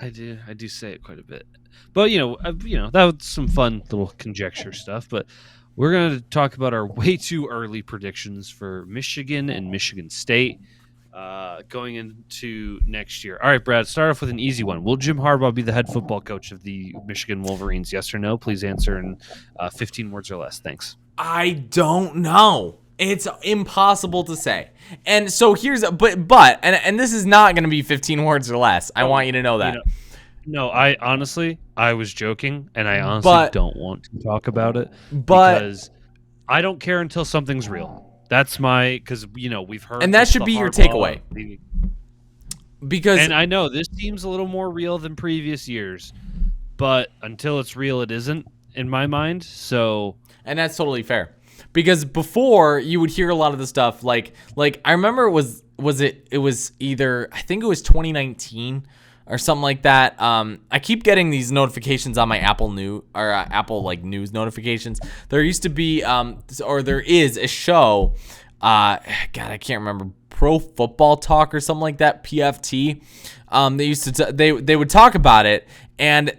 I do say it quite a bit, but that was some fun little conjecture stuff. But we're going to talk about our way too early predictions for Michigan and Michigan State going into next year. All right, Brad, start off with an easy one. Will Jim Harbaugh be the head football coach of the Michigan Wolverines? Yes or no? Please answer in 15 words or less. Thanks. I don't know. It's impossible to say. And so here's and this is not going to be 15 words or less. I want you to know that. No, I was joking, and I honestly don't want to talk about it because I don't care until something's real. That's because we've heard, and that should be your takeaway. And I know this seems a little more real than previous years, but until it's real, it isn't in my mind. So, and that's totally fair. Because before you would hear a lot of the stuff like I remember it was either, I think it was 2019 or something like that. I keep getting these notifications on my Apple News or Apple news notifications. There used to be or there is a show. God, I can't remember. Pro Football Talk or something like that. PFT. They used to they would talk about it, and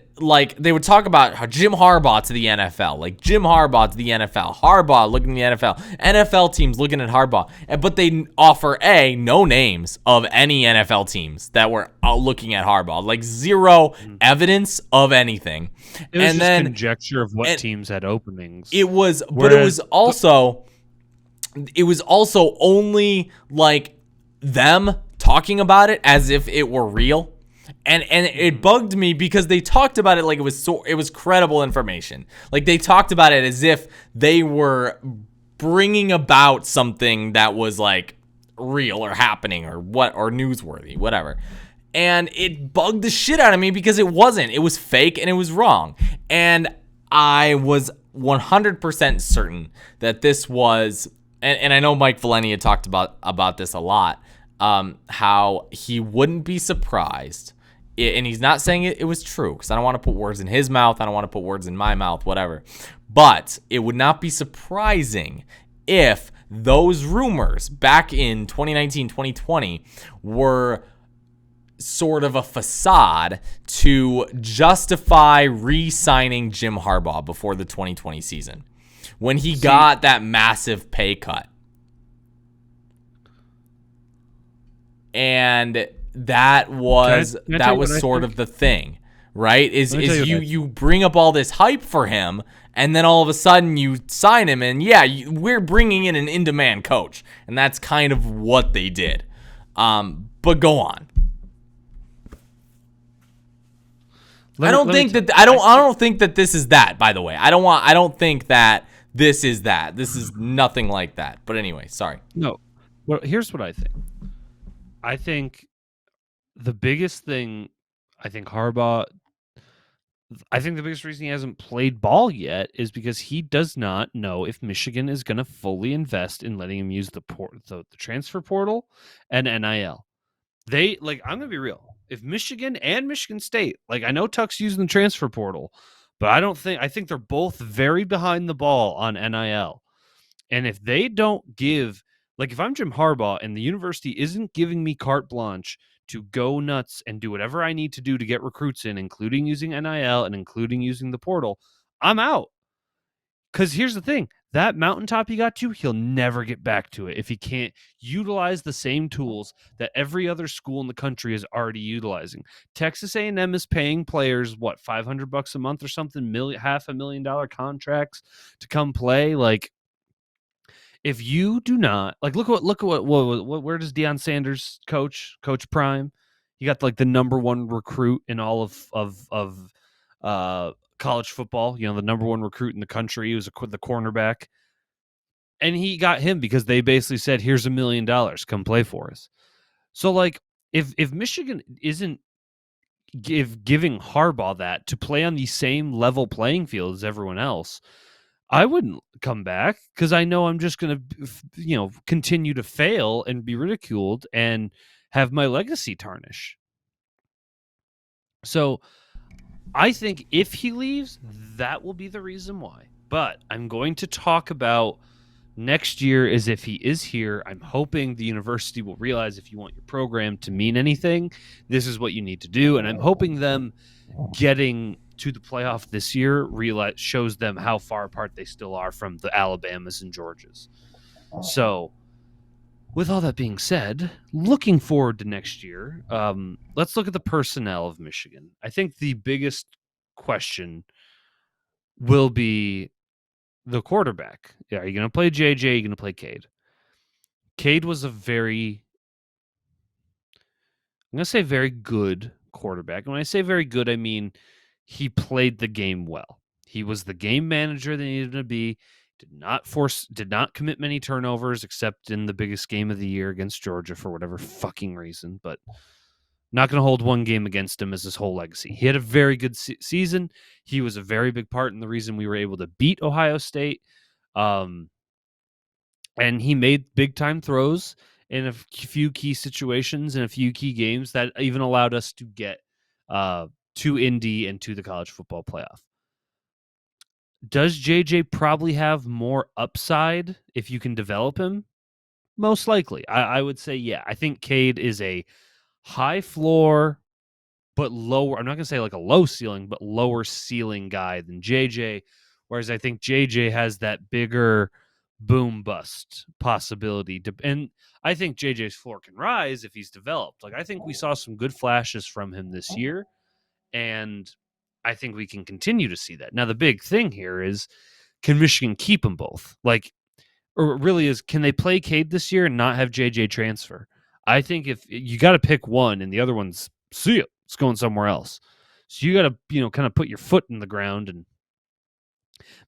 they would talk about how Jim Harbaugh to the NFL, Jim Harbaugh to the NFL, Harbaugh looking at the NFL, NFL teams looking at Harbaugh, but they offer no names of any NFL teams that were looking at Harbaugh, zero evidence of anything. It was just conjecture of what teams had openings. It was, but it was also only them talking about it as if it were real. And it bugged me because they talked about it like it was credible information. They talked about it as if they were bringing about something that was real or happening or newsworthy, whatever. And it bugged the shit out of me because it wasn't. It was fake and it was wrong. And I was 100% certain that this was, and I know Mike Valeni had talked about this a lot, how he wouldn't be surprised. And he's not saying it was true because I don't want to put words in his mouth. I don't want to put words in my mouth, whatever. But it would not be surprising if those rumors back in 2019, 2020 were sort of a facade to justify re-signing Jim Harbaugh before the 2020 season when he got that massive pay cut. And that was sort of the thing, right? Is you bring up all this hype for him, and then all of a sudden you sign him, and we're bringing in an in-demand coach, and that's kind of what they did. But go on. I don't think that this is that. By the way, I don't think that this is that. This is nothing like that. But anyway, sorry. No. Well, here's what I think. I think the biggest thing, the biggest reason he hasn't played ball yet is because he does not know if Michigan is going to fully invest in letting him use the transfer portal and NIL. I'm going to be real. If Michigan and Michigan State, I know Tuck's using the transfer portal, but I think they're both very behind the ball on NIL. And if they don't give, if I'm Jim Harbaugh and the university isn't giving me carte blanche to go nuts and do whatever I need to do to get recruits in, including using NIL and including using the portal, I'm out. Because here's the thing, that mountaintop he got to, he'll never get back to it if he can't utilize the same tools that every other school in the country is already utilizing. Texas A&M is paying players, $500 a month or something, $500,000 contracts to come play. If you do not look at what where does Deion Sanders coach Prime? He got the number one recruit in all of college football. The number one recruit in the country. He was the cornerback, and he got him because they basically said, "Here's $1 million, come play for us." So if Michigan isn't giving Harbaugh that to play on the same level playing field as everyone else, I wouldn't come back because I know I'm just going to, continue to fail and be ridiculed and have my legacy tarnish. So I think if he leaves, that will be the reason why. But I'm going to talk about Next year is if he is here. I'm hoping the university will realize if you want your program to mean anything, this is what you need to do. And I'm hoping them getting to the playoff this year shows them how far apart they still are from the Alabamas and Georgias. So, with all that being said, looking forward to next year, let's look at the personnel of Michigan. I think the biggest question will be the quarterback. Yeah, are you going to play JJ? Are you going to play Cade? Cade was I'm going to say very good quarterback. And when I say very good, I mean he played the game well. He was the game manager they needed to be. Did not commit many turnovers except in the biggest game of the year against Georgia for whatever fucking reason. But not going to hold one game against him as his whole legacy. He had a very good season. He was a very big part in the reason we were able to beat Ohio State. And he made big time throws in a few key situations and a few key games that even allowed us to get to Indy and to the college football playoff. Does JJ probably have more upside if you can develop him? Most likely. I would say, yeah. I think Cade is a high floor, but lower. I'm not going to say like a low ceiling, but lower ceiling guy than JJ. Whereas I think JJ has that bigger boom bust possibility. And I think JJ's floor can rise if he's developed. Like, I think we saw some good flashes from him this year. And I think we can continue to see that. Now, the big thing here is, can Michigan keep them both? Like, or it really is, can they play Cade this year and not have JJ transfer? I think if you got to pick one and the other one's, see it, it's going somewhere else. So you got to, kind of put your foot in the ground and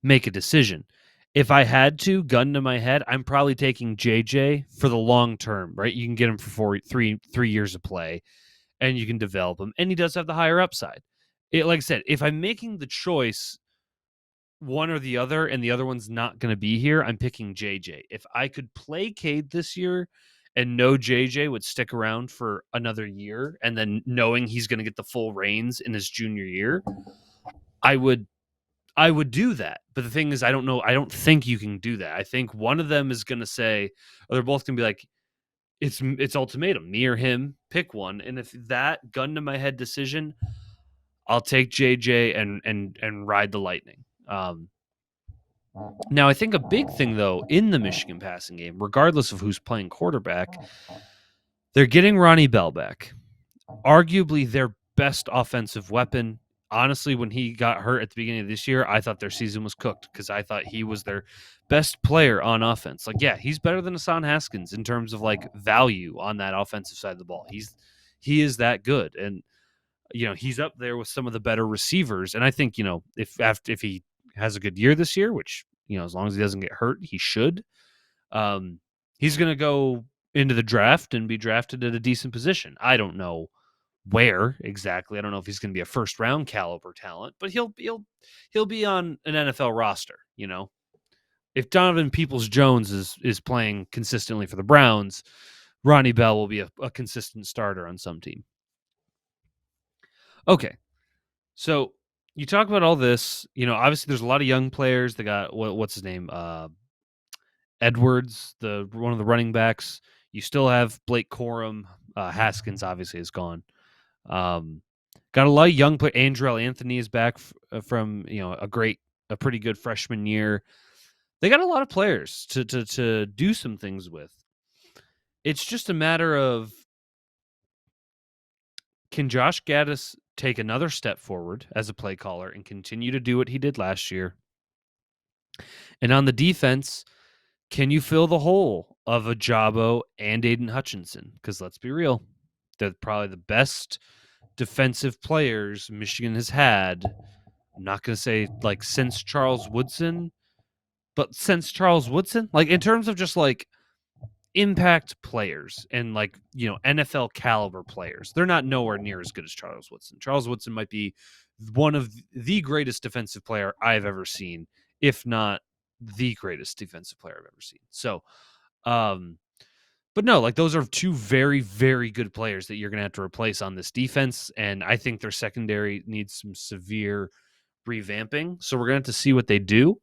make a decision. If I had to, gun to my head, I'm probably taking JJ for the long term, right? You can get him for 3 years of play and you can develop him. And he does have the higher upside. Like I said, if I'm making the choice one or the other and the other one's not going to be here, I'm picking JJ. If I could play Cade this year and know JJ would stick around for another year and then knowing he's going to get the full reins in his junior year, I would do that. But the thing is, I don't know. I don't think you can do that. I think one of them is going to say, or they're both going to be like, it's ultimatum, me or him, pick one. And if that gun to my head decision, I'll take JJ and ride the lightning. Now, I think a big thing, though, in the Michigan passing game, regardless of who's playing quarterback, they're getting Ronnie Bell back. Arguably their best offensive weapon. Honestly, when he got hurt at the beginning of this year, I thought their season was cooked because I thought he was their best player on offense. Like, yeah, he's better than Hassan Haskins in terms of like value on that offensive side of the ball. He is that good, and he's up there with some of the better receivers. And I think if he has a good year this year, which as long as he doesn't get hurt, he should. He's going to go into the draft and be drafted at a decent position. I don't know where exactly. I don't know if he's going to be a first round caliber talent, but he'll be on an NFL roster. If Donovan Peoples-Jones is playing consistently for the Browns, Ronnie Bell will be a consistent starter on some team. Okay, so you talk about all this. Obviously there's a lot of young players. They got what's his name, Edwards, one of the running backs. You still have Blake Corum. Haskins obviously is gone. Got a lot of young players. Andrell Anthony is back from a pretty good freshman year. They got a lot of players to do some things with. It's just a matter of, can Josh Gaddis take another step forward as a play caller and continue to do what he did last year? And on the defense, can you fill the hole of Ajabo and Aiden Hutchinson? Because let's be real, they're probably the best defensive players Michigan has had. I'm not going to say like since Charles Woodson, but since Charles Woodson, like in terms of just like impact players and like NFL caliber players, they're not nowhere near as good as Charles Woodson. Charles Woodson might be one of the greatest defensive player I've ever seen, if not the greatest defensive player I've ever seen. So, but no, like those are two very, very good players that you're going to have to replace on this defense. And I think their secondary needs some severe revamping. So we're going to have to see what they do.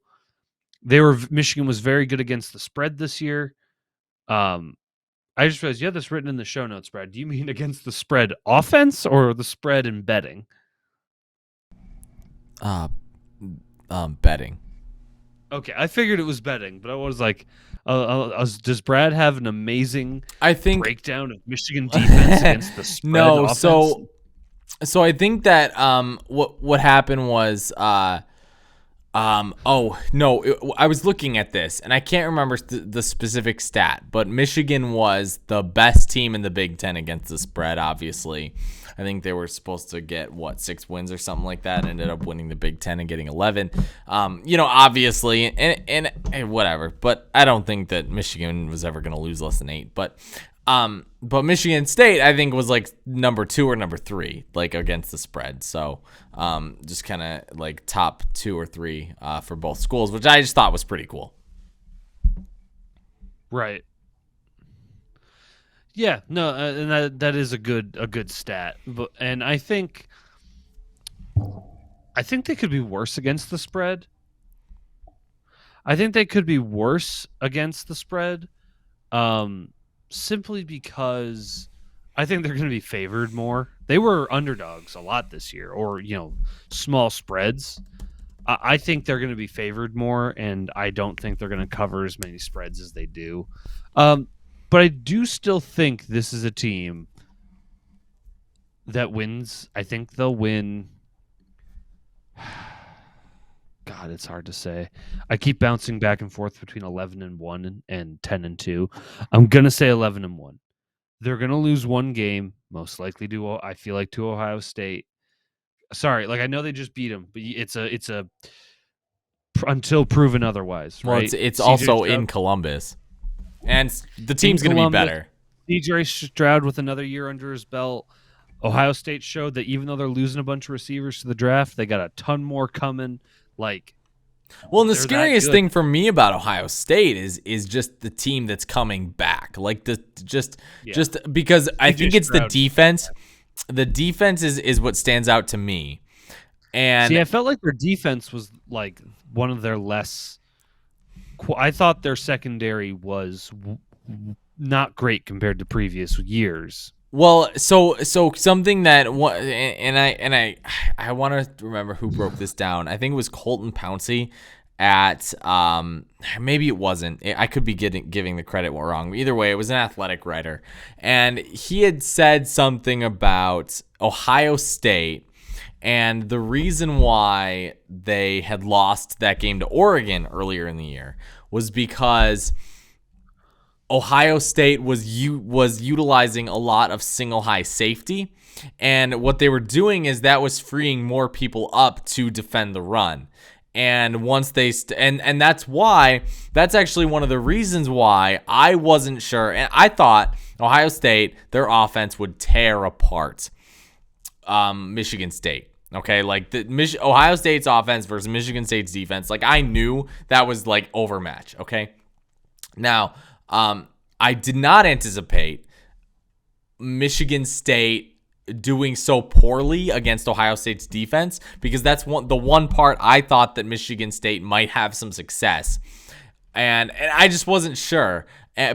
Michigan was very good against the spread this year. I just realized you have this written in the show notes, Brad. Do you mean against the spread offense or the spread in betting? Betting. Okay, I figured it was betting, but I was like, does Brad have an amazing I think breakdown of Michigan defense against the spread no. offense? So I think that what happened was oh no, I was looking at this and I can't remember the specific stat, but Michigan was the best team in the Big Ten against the spread. Obviously, I think they were supposed to get 6 wins or something like that. Ended up winning the Big Ten and getting 11. Obviously, and whatever. But I don't think that Michigan was ever going to lose less than 8. But Michigan State, I think, was like number 2 or number 3, like against the spread. So just kind of like top 2 or 3 for both schools, which I just thought was pretty cool. Right. Yeah, no, and that is a good stat. And I think they could be worse against the spread. I think they could be worse against the spread. Simply because I think they're going to be favored more. They were underdogs a lot this year, or small spreads. I think they're going to be favored more, and I don't think they're going to cover as many spreads as they do. But I do still think this is a team that wins. I think they'll win. God, it's hard to say. I keep bouncing back and forth between 11-1 and 10-2. I'm gonna say 11-1. They're gonna lose one game, most likely I feel like to Ohio State. Sorry, I know they just beat them, but it's a until proven otherwise. Well, right? it's also in Columbus, and the team's gonna be better. CJ Stroud with another year under his belt. Ohio State showed that even though they're losing a bunch of receivers to the draft, they got a ton more coming. Well, and the scariest thing for me about Ohio State is just the team that's coming back. Just because I think it's the defense. The defense is what stands out to me. And I felt like their defense was one of their less. I thought their secondary was not great compared to previous years. Well, so something that I want to remember who broke this down. I think it was Colton Pouncey at maybe it wasn't. I could be giving the credit wrong. Either way, it was an athletic writer, and he had said something about Ohio State and the reason why they had lost that game to Oregon earlier in the year was because Ohio State was utilizing a lot of single high safety, and what they were doing is that was freeing more people up to defend the run. And once they and that's actually one of the reasons why I wasn't sure, and I thought Ohio State, their offense would tear apart Michigan State. Okay, Ohio State's offense versus Michigan State's defense. I knew that was overmatch. Okay, now. I did not anticipate Michigan State doing so poorly against Ohio State's defense, because that's the one part I thought that Michigan State might have some success. And I just wasn't sure,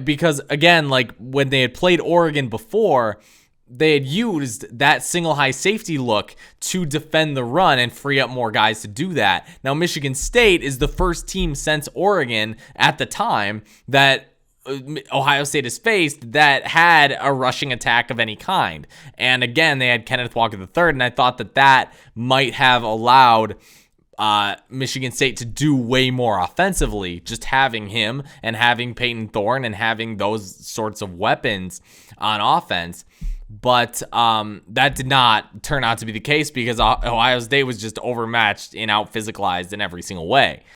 because again, when they had played Oregon before, they had used that single high safety look to defend the run and free up more guys to do that. Now, Michigan State is the first team since Oregon at the time that Ohio State has faced that had a rushing attack of any kind. And again, they had Kenneth Walker III, and I thought that might have allowed Michigan State to do way more offensively, just having him and having Peyton Thorne and having those sorts of weapons on offense. But that did not turn out to be the case, because Ohio State was just overmatched and out-physicalized in every single way.